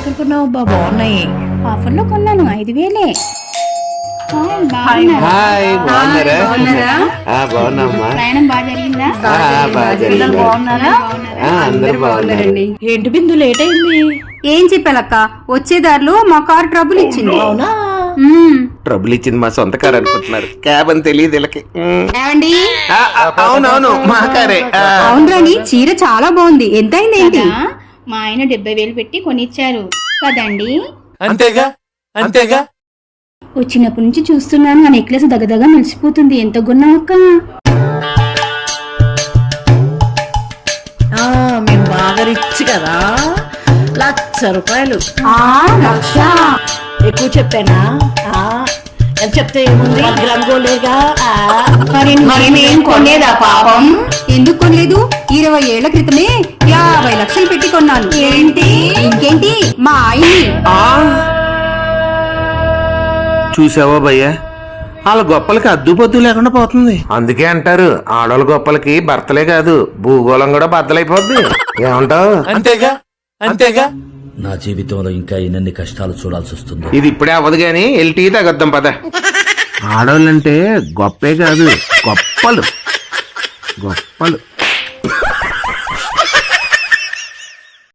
ఎక్కడ కొన్నావు బా? బాగున్నాయి. ఆఫర్ లో కొన్నాను 5,000. హాయ్, బాగున్నారా? బాగున్నామ్మా. ప్రయాణం బాగా జరిగిందా? బాగా జరిగింది. బాగున్నారా? అందరూ బాగున్నారండి. ఏంటి బిందు లేట్ అయింది? ఏం చెప్పాలక్క, వచ్చే దారిలో మా కార్ ట్రబుల్ ఇచ్చింది. అవునా? ట్రబుల్ ఇచ్చింది మా సొంత కారు అనుకుంటున్నారు. క్యాబ్ అని తెలియదు వీళ్ళకి. ఏమండి? అవునవును, మా కారే. అవునరాని, చీర చాలా బాగుంది. ఎంత అయింది ఏంటి? మా ఆయన 70,000 పెట్టి కొనిచ్చారు కదండి. అంతేగా అంతేగా. వచ్చినప్పటి నుంచి చూస్తున్నాను, ఆ నెక్లెస్ దగదగా మెలిసిపోతుంది. ఎంత కొన్నావు అక్క? మేము బాగా రిచ్ కదా. 1,00,000 రూపాయలు. లక్ష? ఎక్కువ చెప్పానా? ఎంత చెప్తే ఏముంది, 1 గ్రామ్ గోల్డేగా. మరి నేను కొనేదా పాపం? ఎందుకు కొనలేదు? 20 ఏళ్ల క్రితమే 50 లక్షలు పెట్టి కొన్నాను. ఏంటి? ఇంకేంటి, మా ఆయన్ని. చూసావా భయ్యా, వాళ్ళ గొప్పలకి అద్దుపొద్దు లేకుండా పోతుంది. అందుకే అంటారు, ఆడవాళ్ళ గొప్పలకి భర్తలే కాదు భూగోళం కూడా బద్దలైపోద్ది. ఏమంటావు? అంతేగా అంతేగా. నా జీవితంలో ఇంకా ఎన్ని కష్టాలు చూడాల్సి వస్తుందో. ఇది ఇప్పుడే అవ్వదు గాని ఎల్టీ తగ్గద్దాం పద. ఆడవాళ్ళంటే గొప్పే కాదు, గొప్పలు గొప్పలు.